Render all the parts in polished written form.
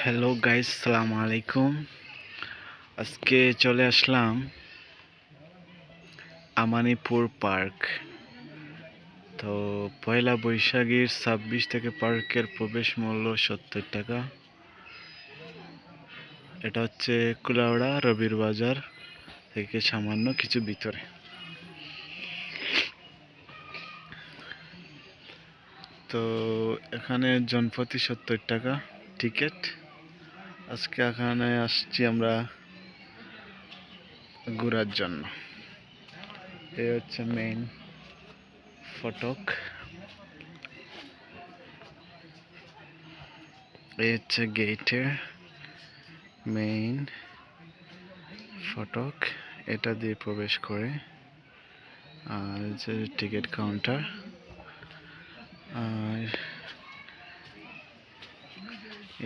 Hello guys, আসসালামু আলাইকুম। আজকে চলে আসলাম আমানিপুর পার্ক। তো পয়লা বৈশাখের 26 থেকে পার্কের প্রবেশ মূল্য 70 টাকা। এটা হচ্ছে কুলাউড়া রবির বাজার থেকে সামান্য কিছু ভিতরে। তো এখানে জনপ্রতি 70 টাকা টিকিট। আজকে এখানে আসছি আমরা ঘোরার জন্য। এই হচ্ছে মেইন ফটক, এই হচ্ছে গেটের মেইন ফটক, এটা দিয়ে প্রবেশ করে। আর যে টিকিট কাউন্টার, আর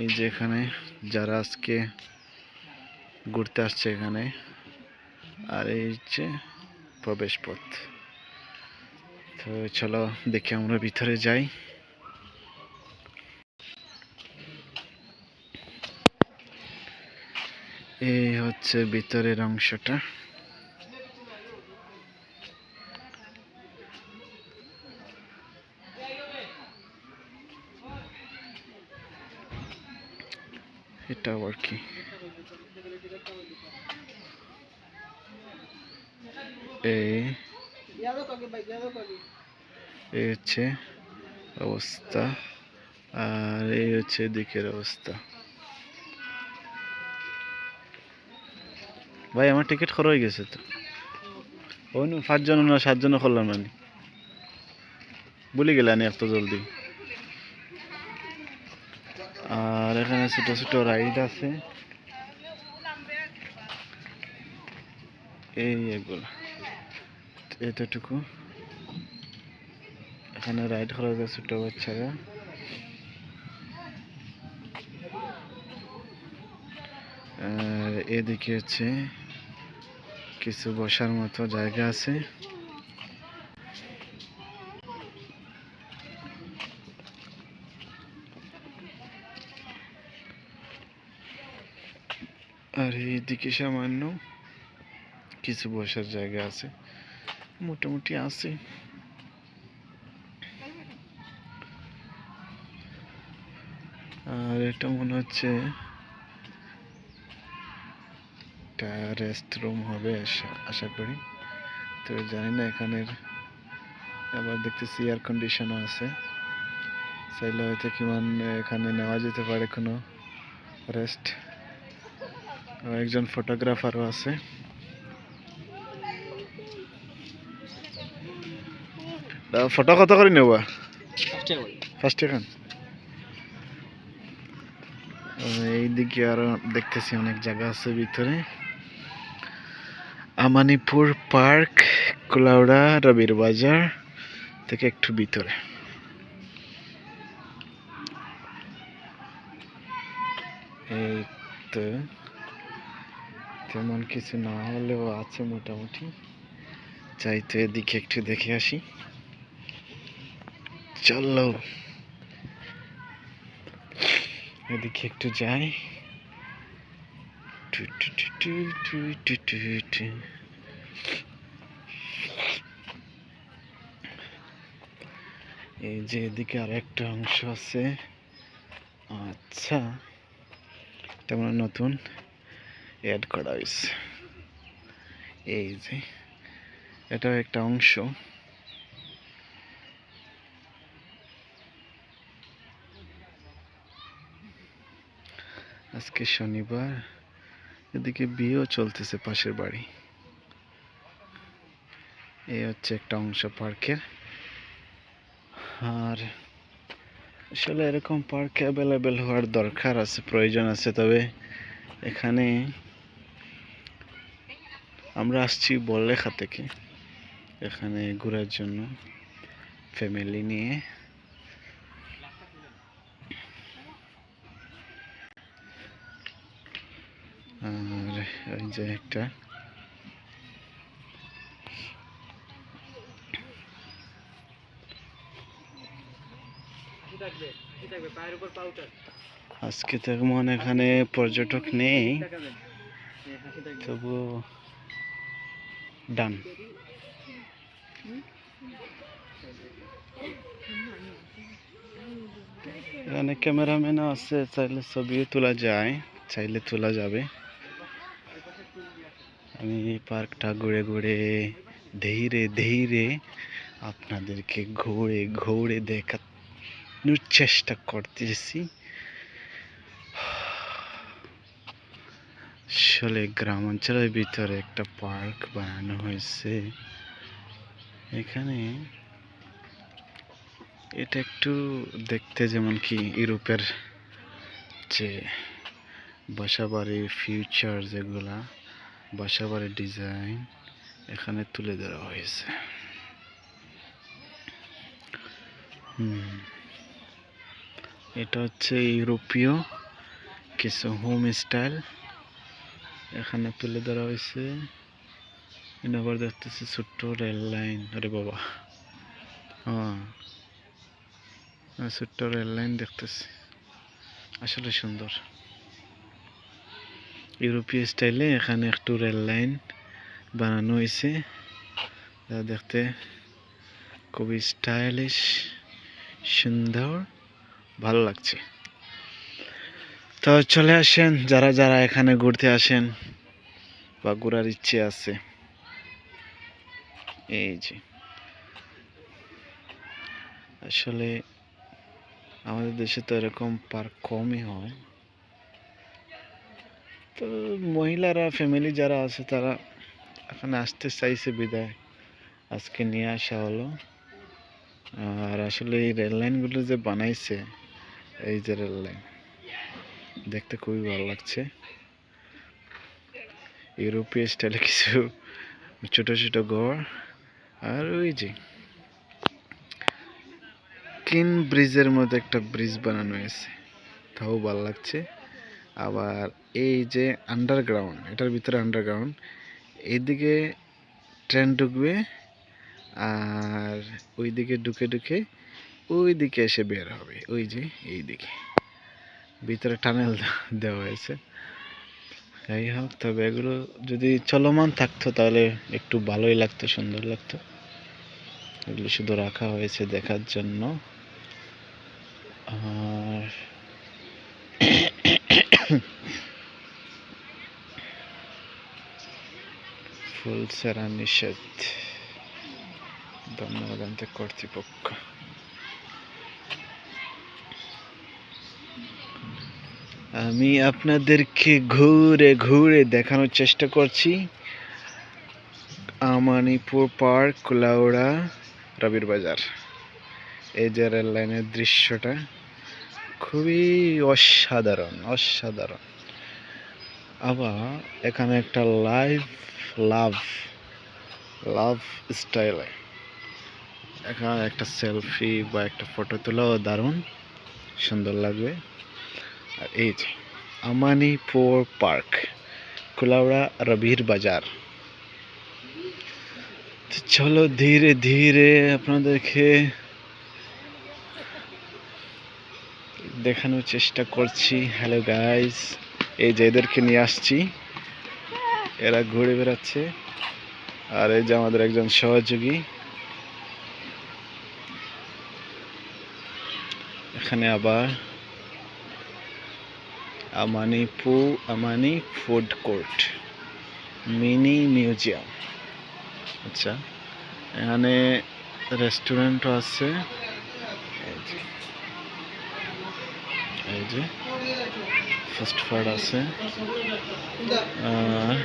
এই যে এখানে যারা আজকে ঘুরতে আসছে এখানে, আর এই যে প্রবেশ পথ। তো চলো দেখি আমরা ভিতরে যাই। এই হচ্ছে ভিতরের অংশটা। এটা আবার কি? এই হচ্ছে অবস্থা, আর এই হচ্ছে দিকের অবস্থা। ভাই আমার টিকিট খরচ হয়ে গেছে তো। ওই 5 জন না 7 জন করলাম না, ভুলে গেলাম এত জলদি। আর এখানে ছোট ছোট রাইড আছে, এই এগুলো এতটুকু। এখানে রাইড করা যায় ছোট বাচ্চারা। আর এদিকে হচ্ছে কিছু বসার মতো জায়গা আছে। আর এইদিকে সামান্য কিছু বসার জায়গা আছে, মোটামুটি আছে। আর এটা মনে হচ্ছে একটা রেস্ট রুম হবে আশা করি। তো জানি না, এখানের আবার দেখতেছি এয়ার কন্ডিশনও আছে, চাইলে হয়তো কিমান এখানে নেওয়া যেতে পারে কোনো রেস্ট। একজন ফটোগ্রাফারও আছে। ফটো কত করে নেবা? ফার্স্ট এখন এইদিকে আরো দেখতেছি অনেক জায়গা আছে ভিতরে। আমানিপুর পার্ক, কুলাউড়া রবির বাজার থেকে একটু ভিতরে। এই তো তেমন কিছু না হলেও আছে মোটামুটি। চাই তো এদিকে একটু দেখে আসি, চলো এদিকে একটু যাই। এই যে এদিকে আর একটা অংশ আছে। আচ্ছা, তেমন নতুন অ্যাড করা হয়েছে। এই যে এটাও একটা অংশ। আজকে শনিবার, এদিকে বিয়েও চলতেছে পাশের বাড়ি। এই হচ্ছে একটা অংশ পার্কের। আর আসলে এরকম পার্ক অ্যাভেলেবেল হওয়ার দরকার আছে, প্রয়োজন আছে। তবে এখানে আমরা আসছি বড়লেখা থেকে এখানে ঘোরার জন্য ফ্যামিলি নিয়ে। আর ওই যে একটা পায়ের উপর পাউডার আজকে তেমন এখানে পর্যটক নেই, তবু ডান। এখানে ক্যামেরাম্যানও আছে, চাইলে ছবিও তোলা যায়, চাইলে তোলা যাবে। আমি এই পার্কটা ঘুরে ঘুরে ধীরে ধীরে আপনাদেরকে ঘুরে ঘুরে দেখানোর চেষ্টা করতেছি। আসলে গ্রাম অঞ্চলের ভিতরে একটা পার্ক বানানো হয়েছে। এখানে এটা একটু দেখতে যেমন কি ইউরোপের যে বাসাবাড়ির ফিউচার, যেগুলা বাসাবাড়ির ডিজাইন এখানে তুলে ধরা হয়েছে। এটা হচ্ছে ইউরোপীয় কিছু হোম স্টাইল এখানে তুলে ধরা হয়েছে। আবার দেখতেছি ছোট্ট রেল লাইন। আরে বাবা, হ্যাঁ, ছোট্ট রেল লাইন দেখতেছি, আসলে সুন্দর। ইউরোপীয় স্টাইলে এখানে একটু রেল লাইন বানানো হয়েছে, যা দেখতে খুবই স্টাইলিশ, সুন্দর, ভালো লাগছে। তো চলে আসেন, যারা যারা এখানে ঘুরতে আসেন বা ঘোরার ইচ্ছে আছে। এই যে আসলে আমাদের দেশে তো এরকম পার্ক কমই হয়, তো মহিলারা ফ্যামিলি যারা আছে তারা এখানে আসতে চাইছে বিদায় আজকে নিয়ে আসা হলো। আর আসলে এই রেল লাইনগুলো যে বানাইছে, এই যে রেল লাইন দেখতে খুবই ভালো লাগছে। ইউরোপীয় স্টাইলে কিছু ছোট ছোট ঘর, আর ওই যে কিন ব্রিজের মধ্যে একটা ব্রিজ বানানো হয়েছে, তাও ভালো লাগছে। আবার এই যে আন্ডারগ্রাউন্ড, এটার ভিতরে আন্ডারগ্রাউন্ড, এইদিকে ট্রেন ঢুকবে আর ওইদিকে ঢুকে ঢুকে ওই দিকে এসে বের হবে। ওই যে এই দিকে ভিতরে টানেল দেওয়া হয়েছে। যাই হোক, তবে এগুলো যদি চলমান থাকতো তাহলে একটু ভালোই লাগতো, সুন্দর লাগতো। এগুলো শুধু রাখা হয়েছে দেখার জন্য। আর ফুল ছাড়া নিষেধ, ধন্যবাদ কর্তৃপক্ষ। আমি আপনাদেরকে ঘুরে ঘুরে দেখানোর চেষ্টা করছি আমানিপুর পার্ক, কুলাউড়া, রবির বাজার। এই যে রেল লাইনের দৃশ্যটা খুবই অসাধারণ, অসাধারণ। আবার এখানে একটা লাভ স্টাইলে এখানে একটা সেলফি বা একটা ফটো তোলাও দারুণ সুন্দর লাগবে। আর এই যে আমানিপুর পার্ক, কুলাউড়া, রবির বাজার। চলো ধীরে ধীরে আপনাদেরকে দেখানোর চেষ্টা করছি। হ্যালো গাইস, এই যে এদেরকে নিয়ে আসছি, এরা ঘুরে বেড়াচ্ছে। আর এই যে আমাদের একজন সহযোগী, এখানে আবার আমানি ফুড কোর্ট, মিনি মিউজিয়াম। আচ্ছা, এখানে রেস্টুরেন্টও আছে। এই যে ফাস্ট ফুড আছে, আর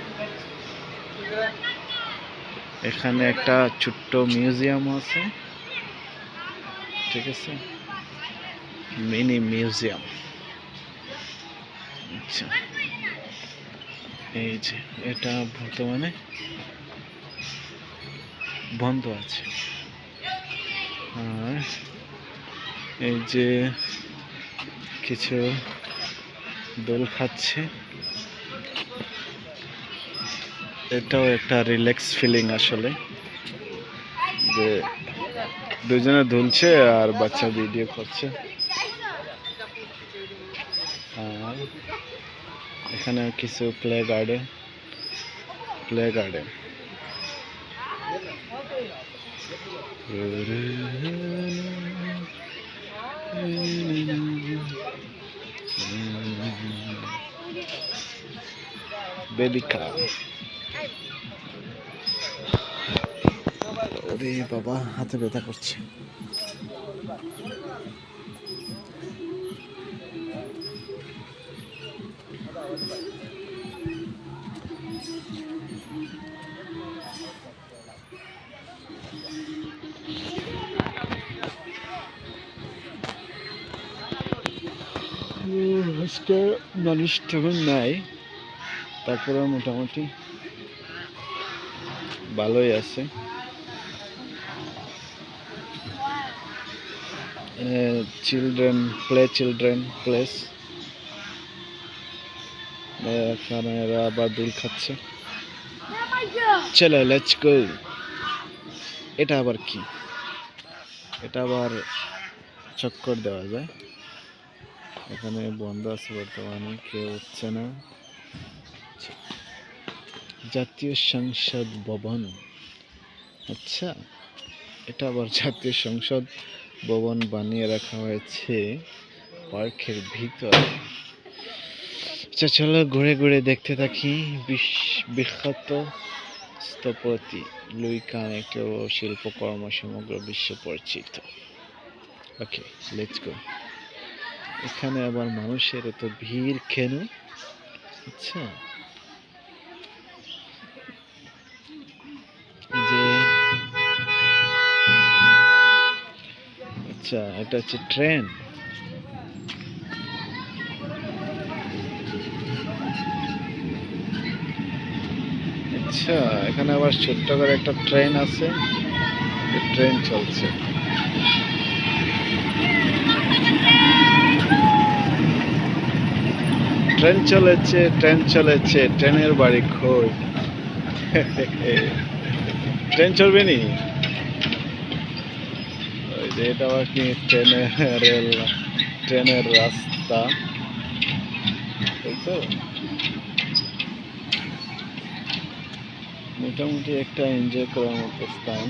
এখানে একটা ছোট্ট মিউজিয়াম আছে, ঠিক আছে, মিনি মিউজিয়াম। আচ্ছা, এই যে এটা বর্তমানে বন্ধ আছে। আর এই যে কিছু দোল খাচ্ছে, এটাও একটা রিল্যাক্স ফিলিং আসলে, যে দুজনে দুলছে আর বাচ্চা ভিডিও করছে। এখানে কিছু প্লে গার্ডেন বেবিকা। ওরে বাবা, হাতে ব্যথা করছে। আজকে মানুষ তেমন নাই, তারপরে মোটামুটি ভালোই আছে। Children place. এখানে এরা আবার দোল খাচ্ছে। চলো লেটস গো। এটা আবার কি? এটা আবার চক্কর দেওয়া যায়। এখানে বন্ধ আছে বর্তমানে, কেউ উঠছে না। জাতীয় সংসদ ভবন। আচ্ছা, এটা আবার জাতীয় সংসদ ভবন বানিয়ে রাখা হয়েছে পার্কের ভিতরে। আচ্ছা চলো ঘুরে ঘুরে দেখতে থাকি। বিখ্যাত স্থপতি লুই কান একটি শিল্পকর্ম সমগ্র বিশ্বে পরিচিত। ওকে, লেটস গো। এখানে আবার মানুষের এত ভিড় কেন? আচ্ছা, আচ্ছা এটা হচ্ছে ট্রেন। আচ্ছা, এখানে আবার ছোট্ট করে একটা ট্রেন আছে, ট্রেন চলছে। ট্রেনের বাড়ি খোঁজ। ট্রেন চলবে নি? ওই যে এটা আবার কি ট্রেনের রাস্তা, তাই তো। মোটামুটি একটা এনজয় করার মতো স্থান।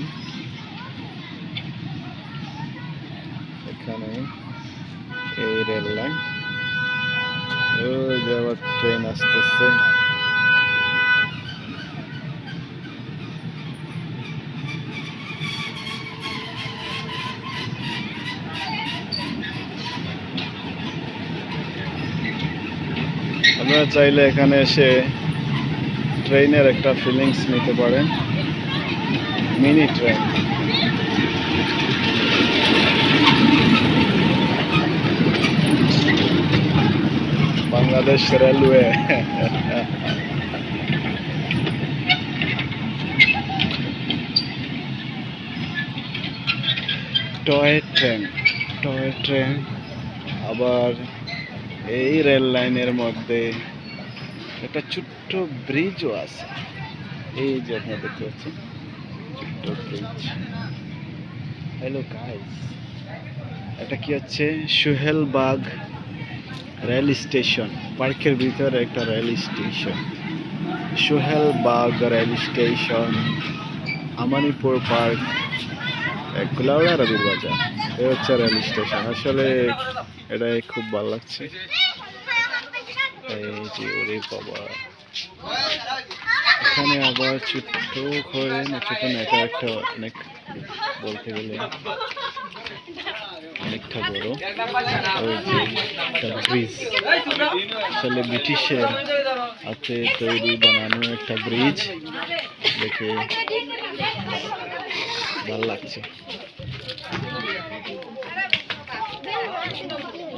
এখানে এই রেল লাইন, ওই যে আবার ট্রেন আসতেছে। আপনারা চাইলে এখানে এসে ট্রেনের একটা ফিলিংস নিতে পারেন, mini train. Bangladesh railway. Toy train আবার এই রেল লাইনের মধ্যে একটা ছোট্ট ব্রিজও আছে। এই যে আপনারা দেখতে পাচ্ছেন ছোট্ট ব্রিজ। হ্যালো গাইস, এটা কি হচ্ছে? সোহেলবাগ রেল স্টেশন, পার্কের ভিতরে একটা rail station. Sohelbag rail station, Amanipur park, Kulaura রবির বাজার। এই হচ্ছে রেল স্টেশন। আসলে এটাই খুব ভালো লাগছে। এই যে ওরে বাবা, এখানে আবার ছোট্ট করে ছোট না, এটা একটা অনেক বলতে গেলে অনেকটা বড়। ওই যে একটা ব্রিজ, আসলে ব্রিটিশের হাতে তৈরি বানানো একটা ব্রিজ, দেখে ভালো লাগছে।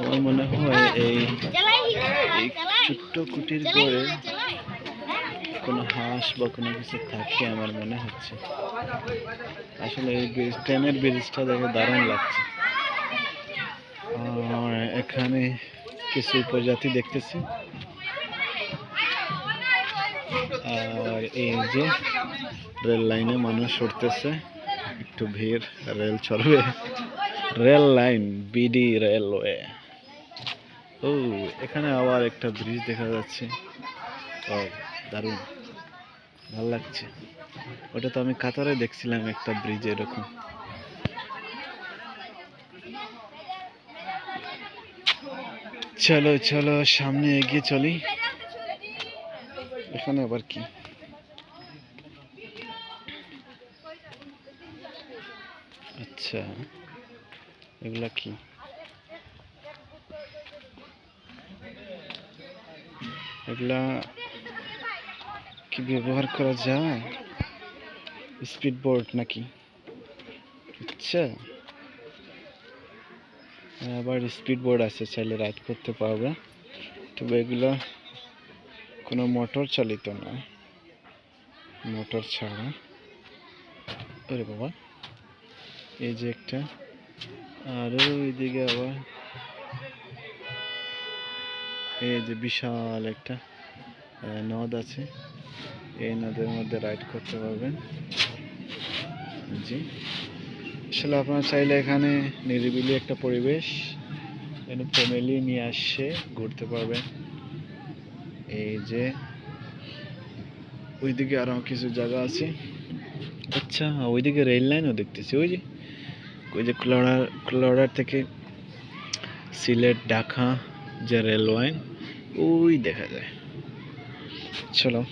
আমার মনে হয় এই ছোট্ট কুটির করে কোনো হাঁস বা কোনো কিছু থাকে আমার মনে হচ্ছে। আসলে এই ট্রেনের ব্রিজটা দেখে দারুণ লাগছে। আর এখানে কিছু প্রজাতি দেখতেছি। আর এই যে রেল লাইনে মানুষ উঠতেছে, একটু ভিড়, রেল চলবে। Rail line, BD railway. ও, এখানে আবার একটা ব্রিজ দেখা যাচ্ছে। ও, দারুণ, ভালো লাগছে। ওটা তো আমি কাতারে দেখছিলাম একটা ব্রিজ এরকম। চলো চলো সামনে এগিয়ে চলি। এখানে আবার কি? আচ্ছা, এগুলা কি? এগুলা কি ব্যবহার করা যায়? স্পিড বোর্ড নাকি? আচ্ছা, আবার স্পিড বোর্ড আছে, চাইলে রাইড করতে পারবে। তবে এগুলা কোনো মোটর চালিত না, মোটর ছাড়া। আরে বাবা, এই যে একটা, আর ওইদিকে আবার এই যে বিশাল একটা নদ আছে। এই নদের মধ্যে রাইড করতে পারবেন। জি, আসলে আপনারা চাইলে এখানে নিরিবিলি একটা পরিবেশ, এখানে ফ্যামিলি নিয়ে আসছে ঘুরতে পারবেন। এই যে ওইদিকে আরো কিছু জায়গা আছে। আচ্ছা, ওইদিকে রেল লাইনও দেখতেছি। ওই যে কুলাউড়ার থেকে সিলেট ঢাকা যে রেল লাইন, ওই দেখা যায়। চলো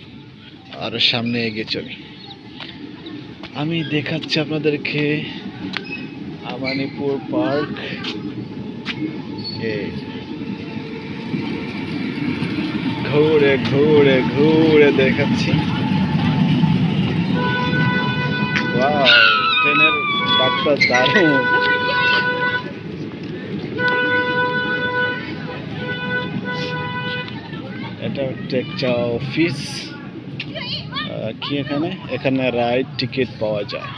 আরো সামনে এগিয়ে চলি। আমি দেখাচ্ছি আপনাদেরকে আমানিপুর পার্ক। এই ঘুরে ঘুরে ঘুরে দেখাচ্ছি। ওয়াও, ট্রেনের পাটটা দারুণ। এটা একটা অফিস। কি এখানে এখানে রাইড টিকিট পাওয়া যায়।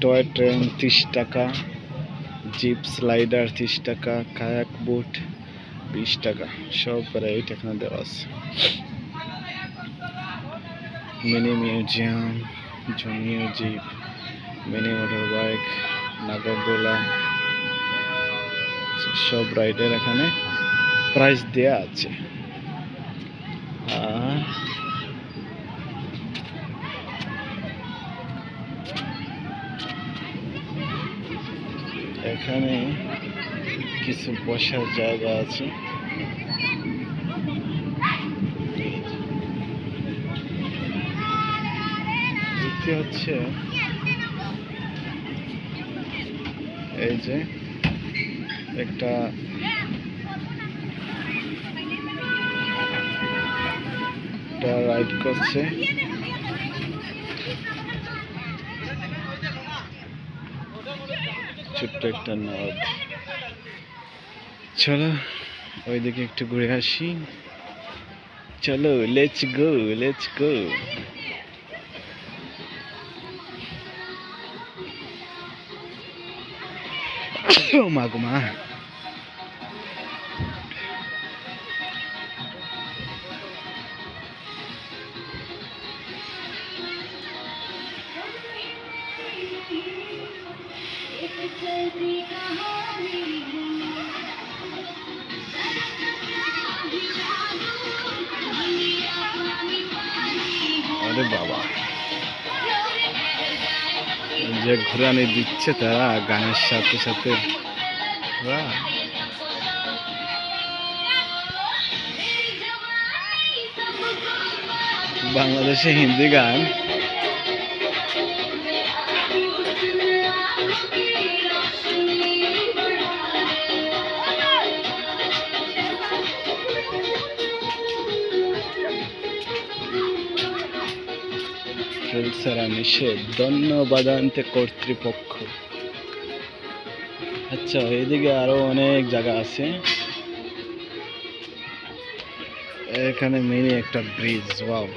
টয় ট্রেন 30 টাকা, জিপ স্লাইডার 30 টাকা, কায়াক বোট 20 টাকা, সব রাইড এখানে দেওয়া আছে। Mini museum, junior jeep, mini motor bike, নাগরদোলা, সব রাইডের এখানে প্রাইস দেয়া আছে। আর এখানে কিছু বসার জায়গা আছে। দেখতে হচ্ছে এই যে একটা রাইড করছে। ছোট্ট একটা নদ। চলো ওইদিকে একটু ঘুরে আসি। চলো, লেটস গো, লেটস গো। মা গো মা। আরে বাবা, যে ঘুরানি দিচ্ছে তারা গানের সাথে সাথে। বাংলাদেশে হিন্দি গান। ফেলসারা নিষেধ, ধন্যবাদ আনতে কর্তৃপক্ষ। আচ্ছা, এইদিকে আরো অনেক জায়গা আছে। এখানে মিনি একটা ব্রিজ। ওয়াও,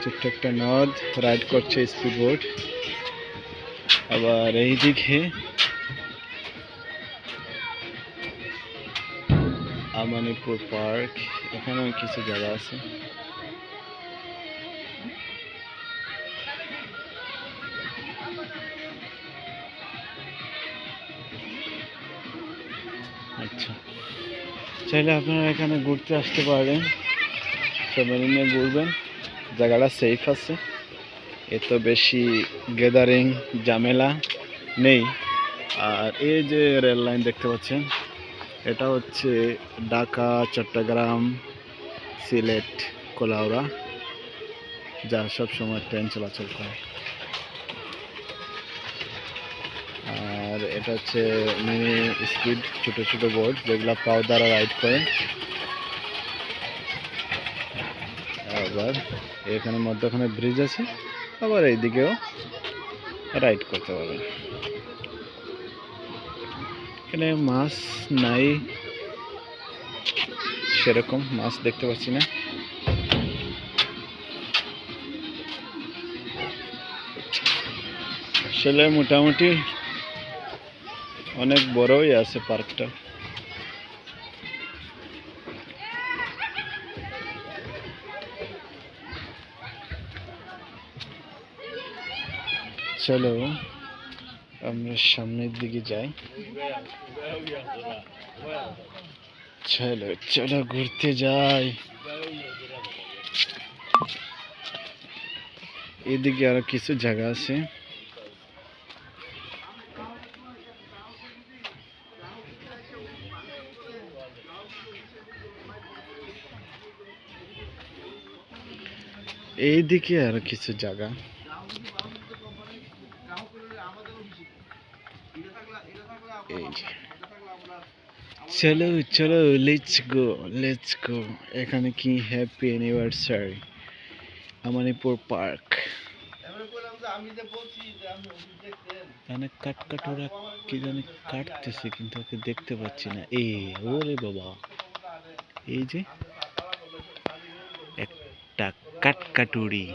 ছোট্ট একটা নদ, রাইড করছে স্পিড বোট। আবার এইদিকে আমানিপুর পার্ক, এখানেও কিছু জায়গা আছে। চাইলে আপনারা এখানে ঘুরতে আসতে পারেন, ফ্যামিলি নিয়ে ঘুরবেন, জায়গাটা সেফ আছে, এত বেশি গ্যাদারিং ঝামেলা নেই। আর এই যে রেল লাইন দেখতে পাচ্ছেন, এটা হচ্ছে ঢাকা, চট্টগ্রাম, সিলেট, কোলাউড়া, যা সব সময় ট্রেন চলাচল করে। আর এটা হচ্ছে মিনি স্পিড ছোট ছোট বোট, যেগুলো পাও দ্বারা রাইড করে। আবার এখানে মধ্যখানে ব্রিজ আছে, আবার এইদিকেও রাইড করতে পারবেন। এখানে মাছ নাই, সেরকম মাছ দেখতে পাচ্ছি না। আসলে মোটামুটি অনেক বড়ই আছে পার্কটা। চলো আমরা সামনের দিকে যাই। চলো চলো ঘুরতে যাই। এদিকে আরো কিছু জায়গা আছে। এইদিকে আরো কিছু জায়গা। এই যে চলো চলো লেটস গো। এখানে কি হ্যাপি অ্যানিভার্সারি আমানিপুর পার্ক। এখানে কাঠকাঠোরা কি জানি কাটতেছে, কিন্তু ওকে দেখতে পাচ্ছি না। ওরে বাবা, এই যে একটা কাঠকাটুরি।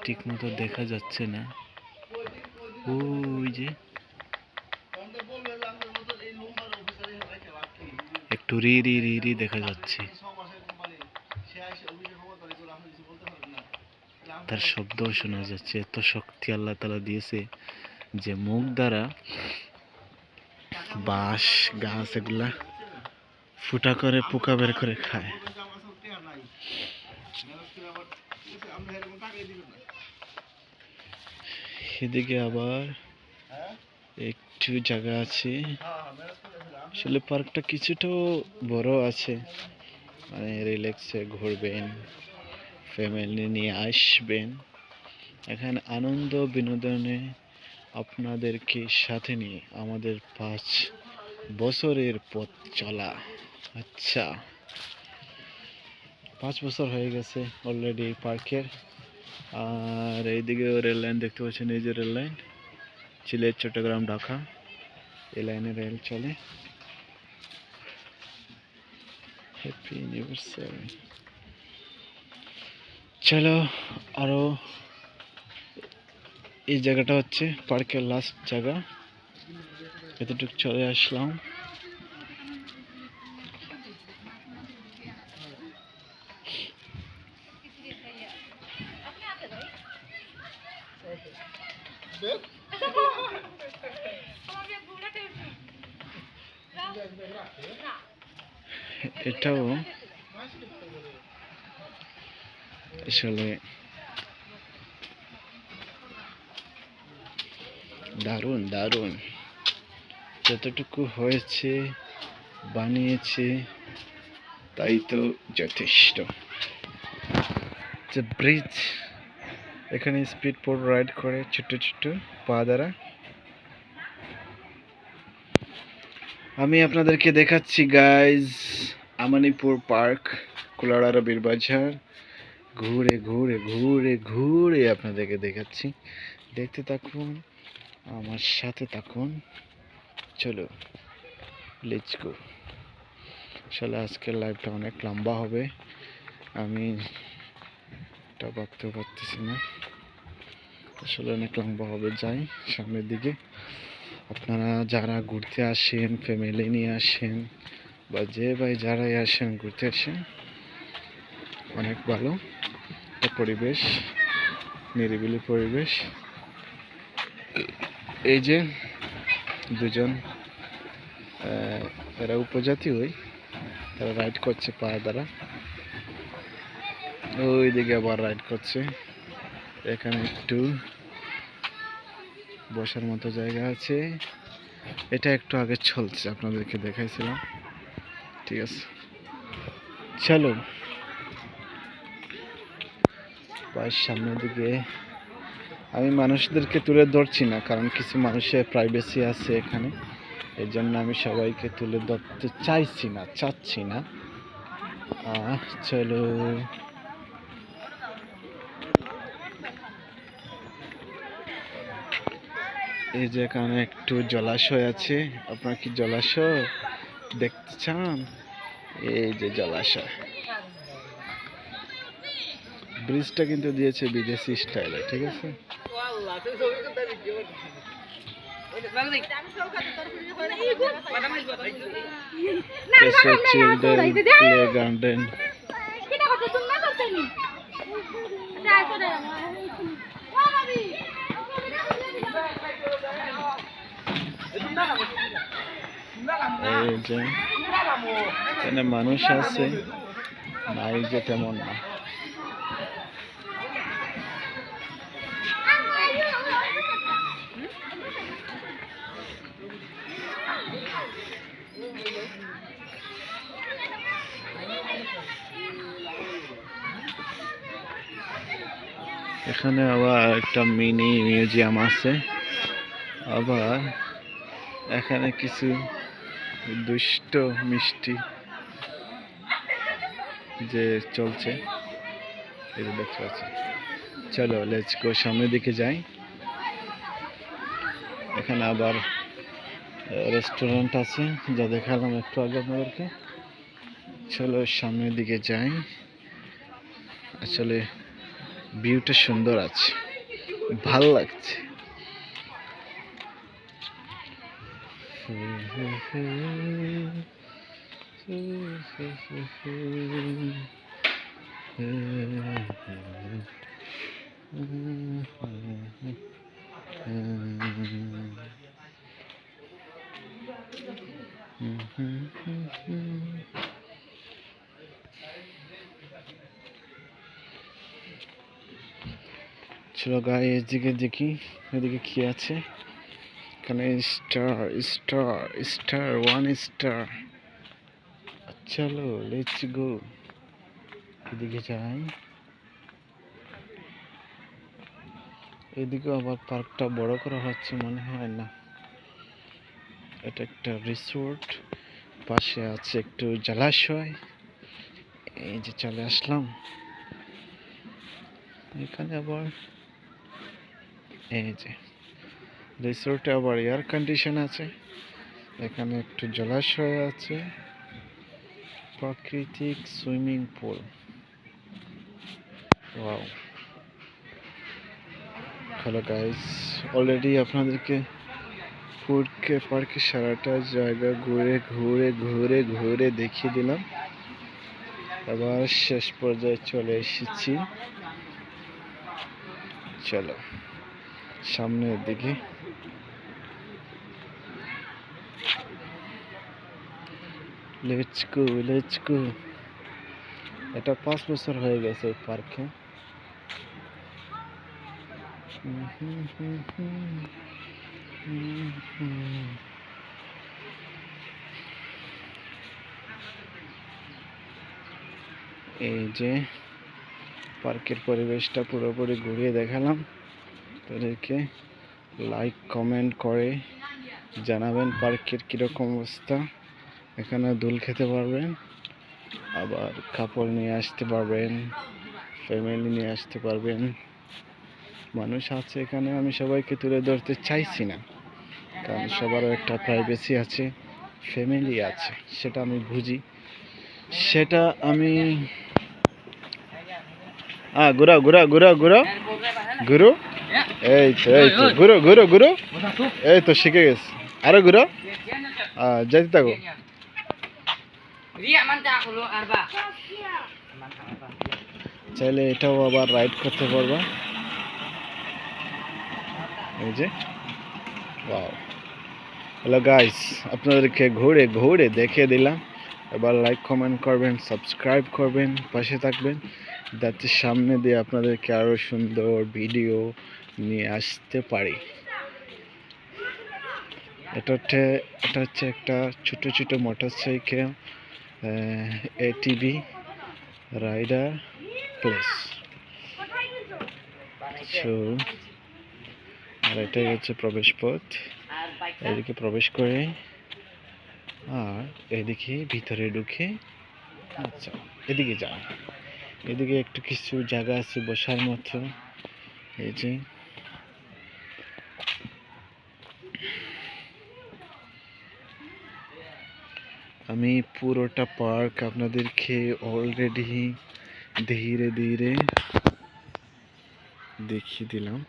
ঠিক মতো দেখা যাচ্ছে না। ওই যে একটু রি রি রি রি দেখা যাচ্ছে, তার শব্দও শোনা যাচ্ছে। এত শক্তি আল্লাহ তাআলা দিয়েছে যে মুখ দ্বারা বাঁশ গাছ এগুলা ফুটা করে পোকা বের করে খায়। এদিকে আবার একটু জায়গা আছে। আসলে পার্কটা কিছুটা বড় আছে, মানে রিল্যাক্সে ঘুরবেন, ফ্যামিলি নিয়ে আসবেন, এখানে আনন্দ বিনোদনে আপনাদেরকে সাথে নিয়ে আমাদের 5 বছরের পথ চলা। আচ্ছা, 5 বছর হয়ে গেছে অলরেডি এই পার্কের। আর এইদিকে রেল লাইন দেখতে পাচ্ছেন, এই যে রেল লাইন, সিলেট, চট্টগ্রাম, ঢাকা, এই লাইনে রেল চলে। Happy anniversary. চলো আরো, এই জায়গাটা হচ্ছে পার্কের লাস্ট জায়গা, এতটুকু চলে আসলাম। এটাও আসলে দারুণ দারুণ, যতটুকু হয়েছে বানিয়েছে তাই তো যথেষ্ট। যে ব্রিজ, এখানে স্পিড বোট রাইড করে ছোট্ট ছোট্ট পা দ্বারা। আমি আপনাদেরকে দেখাচ্ছি গাইজ আমানিপুর পার্ক, কুলাউড়া বীরবাজার। ঘুরে ঘুরে ঘুরে ঘুরে আপনাদেরকে দেখাচ্ছি, দেখতে থাকুন, আমার সাথে থাকুন। চলো লেটস গো। আসলে আজকের লাইভটা অনেক লম্বা হবে, আমি এটা ভাবতেও পারতেছি না, আসলে অনেক লম্বা হবে। যাই সামনের দিকে। আপনারা যারা ঘুরতে আসেন, ফ্যামিলি নিয়ে আসেন, বা যে ভাই যারাই আসেন ঘুরতে আসেন, অনেক ভালো একটা পরিবেশ, নিরিবিলি পরিবেশ। এই যে দুজন এরা উপজাতি হই, তারা রাইড করছে পা দ্বারা। ওই দিকে আবার রাইড করছে। এখানে একটু বসার মতো জায়গা আছে। এটা একটু আগে চলছে, আপনাদেরকে দেখাইছিলাম। ঠিক আছে, চলো পায়ের সামনের দিকে। আমি মানুষদেরকে তুলে ধরছি না, কারণ কিছু মানুষের প্রাইভেসি আছে এখানে, এই জন্য আমি সবাইকে তুলে ধরতে চাচ্ছি না। চলো এই যে এখানে একটু জলাশয় আছে। আপনারা কি জলাশয় দেখতে চান? এই যে জলাশয়। ব্রিজটা কিন্তু দিয়েছে বিদেশি স্টাইলে, ঠিক আছে। Children play garden. এই যে এখানে মানুষ আছে, নাই যে তেমন না। এখানে আবার একটা মিনি মিউজিয়াম আছে। আবার এখানে কিছু দুষ্ট মিষ্টি যে চলছে, এটা দেখতে পাচ্ছি। চলো লেটস গো, সামনের দিকে যাই। এখানে আবার রেস্টুরেন্ট আছে, যা দেখালাম একটু আগে আপনাদেরকে। চলো সামনের দিকে যাই। আসলে ভিউটা সুন্দর আছে, ভালো লাগছে। চলো গায়ে এদিকে দেখি, এদিকে কি আছে। এখানে স্টার স্টার স্টার 1 স্টার। চলো লেটস গো, এদিকে যাই। এদিকে আবার পার্কটা বড় করা হচ্ছে মনে হয় না। এটা একটা রিসোর্ট, পাশে আছে একটু জলাশয়। এই যে চলে আসলাম এখানে। আবার এই যে রিসোর্টে আবার এয়ার কন্ডিশন আছে। এখানে একটু জলাশয় আছে, প্রাকৃতিক swimming pool. Wow. Hello guys, already আপনাদেরকে পার্কের সারাটা জায়গা ঘুরে ঘুরে ঘুরে ঘুরে দেখিয়ে দিলাম। আবার শেষ পর্যায়ে চলে এসেছি। চলো সামনের দিকে। Let's go let's go. এটা 5 বছর হয়ে গেছে এই পার্কে। এই যে পার্কের পরিবেশটা পুরোপুরি ঘুরিয়ে দেখালাম। তাদেরকে লাইক কমেন্ট করে জানাবেন পার্কের কীরকম অবস্থা। এখানে দোল খেতে পারবেন, আবার কাপড় নিয়ে আসতে পারবেন, ফ্যামিলি নিয়ে আসতে পারবেন। মানুষ আছে এখানে, আমি সবাইকে তুলে ধরতে চাইছি না, কারণ সবারও একটা প্রাইভেসি আছে, ফ্যামিলি আছে, সেটা আমি বুঝি। সেটা আমি ঘুরা ঘুরা ঘুরা ঘুরা ঘুরো। এই তো ঘুরো ঘুরো ঘুরো। এই তো শিখে গেছে, আরো ঘুরো। যেতে থাকো। চাইলে এটাও আবার রাইড করতে পারবা। এই যে ওয়াও। হ্যালো গাইস, আপনাদেরকে ঘুরে ঘুরে দেখিয়ে দিলাম। এবার লাইক কমেন্ট করবেন, সাবস্ক্রাইব করবেন, পাশে থাকবেন, যাতে সামনে দিয়ে আপনাদেরকে আরও সুন্দর ভিডিও নিয়ে আসতে পারি। এটা হচ্ছে একটা ছোট ছোট motorcycle, ATV rider place. So আর এটাই হচ্ছে প্রবেশ পথ। এদিকে প্রবেশ করে আর এদিকে ভিতরে ঢুকে, আচ্ছা এদিকে যাও, এদিকে একটু কিছু জায়গা আছে বসার মতো। এই যে আমি পুরোটা পার্ক আপনাদেরকে অলরেডি ধীরে ধীরে দেখিয়ে দিলাম।